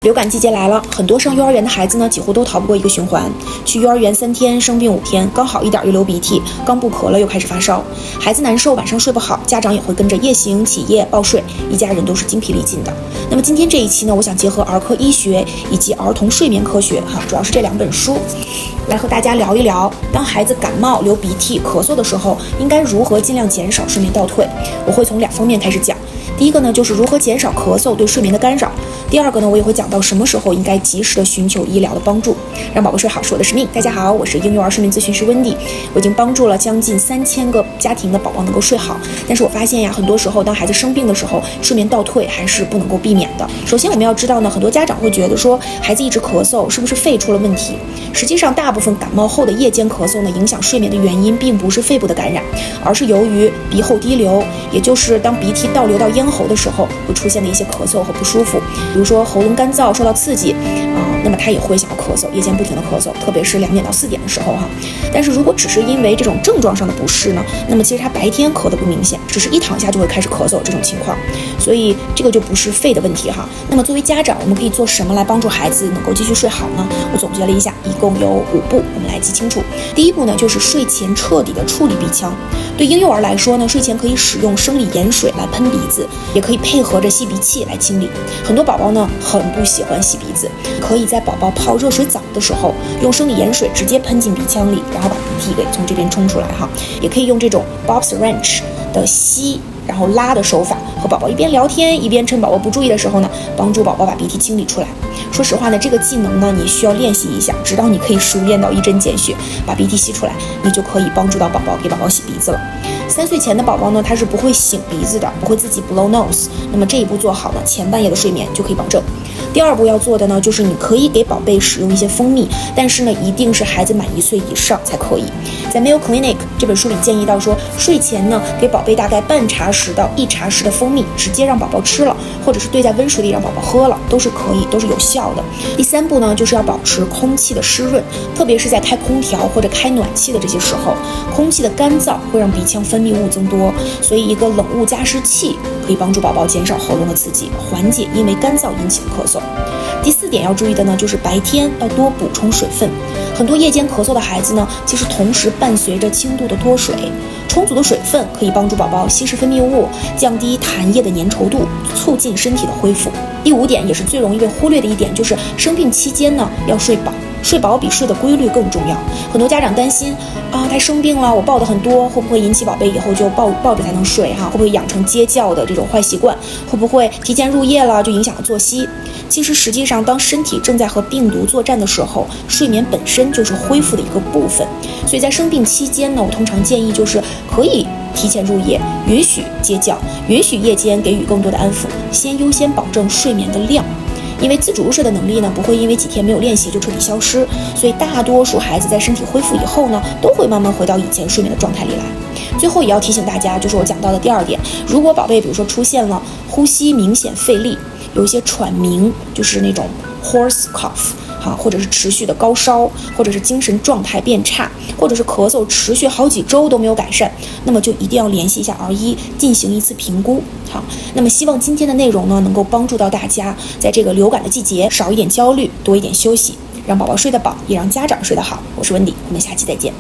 流感季节来了，很多上幼儿园的孩子呢，几乎都逃不过一个循环：去幼儿园3天，生病5天，刚好一点又流鼻涕，刚不咳了又开始发烧，孩子难受，晚上睡不好，家长也会跟着夜醒起夜暴睡，一家人都是精疲力尽的。那么今天这一期呢，我想结合儿科医学以及儿童睡眠科学，主要是这2本书，来和大家聊一聊，当孩子感冒、流鼻涕、咳嗽的时候，应该如何尽量减少睡眠倒退。我会从2方面开始讲。第一个呢，就是如何减少咳嗽对睡眠的干扰。第二个呢，我也会讲到什么时候应该及时的寻求医疗的帮助，让宝宝睡好是我的使命。大家好，我是婴幼儿睡眠咨询师温迪，我已经帮助了将近3000个家庭的宝宝能够睡好。但是我发现呀，很多时候当孩子生病的时候，睡眠倒退还是不能够避免的。首先我们要知道呢，很多家长会觉得说，孩子一直咳嗽是不是肺出了问题？实际上，大部分感冒后的夜间咳嗽呢，影响睡眠的原因并不是肺部的感染，而是由于鼻后滴流，也就是当鼻涕倒流到咽喉的时候会出现的一些咳嗽和不舒服，比如说喉咙干燥受到刺激那么他也会想要咳嗽，夜间不停的咳嗽，特别是2点到4点的时候但是如果只是因为这种症状上的不适呢，那么其实他白天咳得不明显，只是一躺下就会开始咳嗽这种情况，所以这个就不是肺的问题那么作为家长，我们可以做什么来帮助孩子能够继续睡好呢？我总结了一下，一共有5步，我们来记清楚。第一步呢，就是睡前彻底的处理鼻腔。对婴幼儿来说呢，睡前可以使用生理盐水来喷鼻子，也可以配合着吸鼻器来清理。很多宝宝呢很不喜欢吸鼻子，可以在宝宝泡热水澡的时候，用生理盐水直接喷进鼻腔里，然后把鼻涕给从这边冲出来也可以用这种 Bob's Wrench 的吸然后拉的手法，和宝宝一边聊天一边趁宝宝不注意的时候呢，帮助宝宝把鼻涕清理出来。说实话呢，这个技能呢，你需要练习一下，直到你可以熟练到一针见血，把鼻涕吸出来，你就可以帮助到宝宝，给宝宝洗鼻子了。3岁前的宝宝呢，他是不会擤鼻子的，不会自己 blow nose， 那么这一步做好呢，前半夜的睡眠就可以保证。第2步要做的呢，就是你可以给宝贝使用一些蜂蜜，但是呢，一定是孩子满1岁以上才可以。在 Mayo Clinic 这本书里建议到说，睡前呢，给宝贝大概半茶匙到1茶匙的蜂蜜，直接让宝宝吃了，或者是兑在温水里让宝宝喝了，都是可以，都是有效的。第3步呢，就是要保持空气的湿润，特别是在开空调或者开暖气的这些时候，空气的干燥会让鼻腔分泌物增多，所以一个冷雾加湿器可以帮助宝宝减少喉咙的刺激，缓解因为干燥引起的咳嗽。第4点要注意的呢，就是白天要多补充水分。很多夜间咳嗽的孩子呢，其实同时伴随着轻度的脱水。充足的水分可以帮助宝宝稀释分泌物，降低痰液的粘稠度，促进身体的恢复。第5点也是最容易被忽略的一点，就是生病期间呢，要睡饱。睡饱比睡的规律更重要。很多家长担心他生病了，我抱得很多，会不会引起宝贝以后就抱着才能睡会不会养成接觉的这种坏习惯？会不会提前入夜了就影响了作息？其实实际上，当身体正在和病毒作战的时候，睡眠本身就是恢复的一个部分。所以在生病期间呢，我通常建议就是可以提前入夜，允许接觉，允许夜间给予更多的安抚，先优先保证睡眠的量。因为自主入睡的能力呢，不会因为几天没有练习就彻底消失，所以大多数孩子在身体恢复以后呢，都会慢慢回到以前睡眠的状态里来。最后也要提醒大家，就是我讲到的第2点，如果宝贝比如说出现了呼吸明显费力，有一些喘鸣，就是那种 hoarse cough或者是持续的高烧，或者是精神状态变差，或者是咳嗽持续好几周都没有改善，那么就一定要联系一下儿医进行一次评估。那么希望今天的内容呢，能够帮助到大家，在这个流感的季节少一点焦虑，多一点休息，让宝宝睡得饱，也让家长睡得好。我是温迪，我们下期再见。